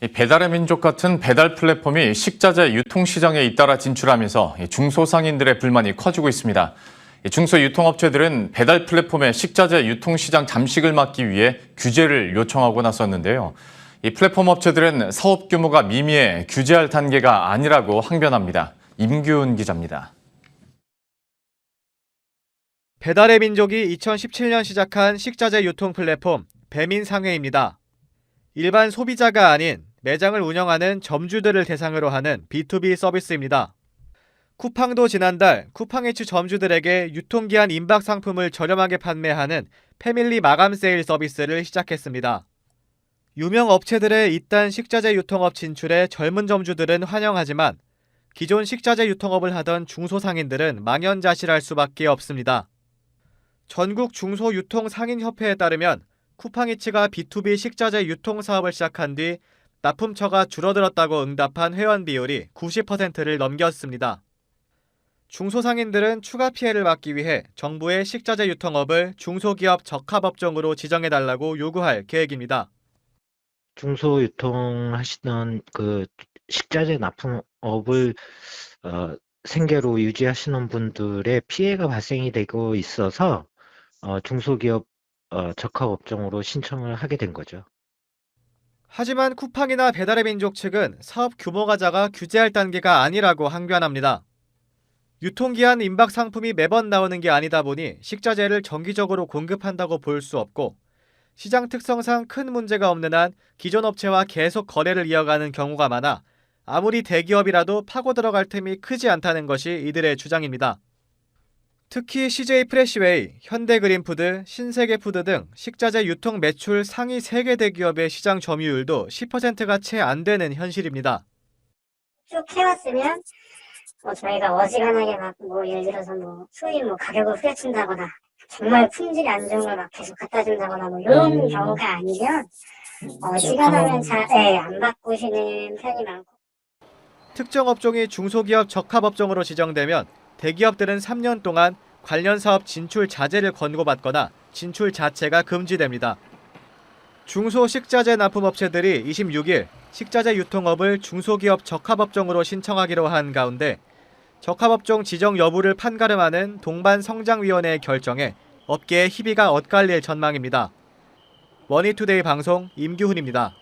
이 배달의 민족 같은 배달 플랫폼이 식자재 유통시장에 잇따라 진출하면서 중소상인들의 불만이 커지고 있습니다. 중소유통업체들은 배달 플랫폼의 식자재 유통시장 잠식을 막기 위해 규제를 요청하고 나섰는데요. 이 플랫폼 업체들은 사업 규모가 미미해 규제할 단계가 아니라고 항변합니다. 임규은 기자입니다. 배달의 민족이 2017년 시작한 식자재 유통 플랫폼 배민상회입니다. 일반 소비자가 아닌 매장을 운영하는 점주들을 대상으로 하는 B2B 서비스입니다. 쿠팡도 지난달 쿠팡H 점주들에게 유통기한 임박 상품을 저렴하게 판매하는 패밀리 마감 세일 서비스를 시작했습니다. 유명 업체들의 이딴 식자재 유통업 진출에 젊은 점주들은 환영하지만 기존 식자재 유통업을 하던 중소상인들은 망연자실할 수밖에 없습니다. 전국 중소유통상인협회에 따르면 쿠팡이츠가 B2B 식자재 유통 사업을 시작한 뒤 납품처가 줄어들었다고 응답한 회원 비율이 90%를 넘겼습니다. 중소상인들은 추가 피해를 막기 위해 정부의 식자재 유통업을 중소기업 적합업종으로 지정해달라고 요구할 계획입니다. 중소유통 하시던 식자재 납품업을 생계로 유지하시는 분들의 피해가 발생이 되고 있어서 중소기업 적합업종으로 신청을 하게 된 거죠. 하지만 쿠팡이나 배달의 민족 측은 사업 규모가 작아 규제할 단계가 아니라고 항변합니다. 유통기한 임박 상품이 매번 나오는 게 아니다 보니 식자재를 정기적으로 공급한다고 볼 수 없고 시장 특성상 큰 문제가 없는 한 기존 업체와 계속 거래를 이어가는 경우가 많아 아무리 대기업이라도 파고 들어갈 틈이 크지 않다는 것이 이들의 주장입니다. 특히 CJ 프레시웨이, 현대그린푸드, 신세계푸드 등 식자재 유통 매출 상위 3개 대기업의 시장 점유율도 10%가 채 안 되는 현실입니다. 쭉 해왔으면 저희가 어지간하게 예를 들어서 수입 가격을 후려친다거나 정말 품질이 안 좋은 걸 계속 갖다 준다거나 이런 경우가 아니면 어지간하면 잘 안 바꾸시는 편이 많고. 특정 업종이 중소기업 적합업종으로 지정되면 대기업들은 3년 동안 관련 사업 진출 자제를 권고받거나 진출 자체가 금지됩니다. 중소식자재 납품업체들이 26일 식자재 유통업을 중소기업 적합업종으로 신청하기로 한 가운데 적합업종 지정 여부를 판가름하는 동반성장위원회의 결정에 업계의 희비가 엇갈릴 전망입니다. 머니투데이 방송 임규훈입니다.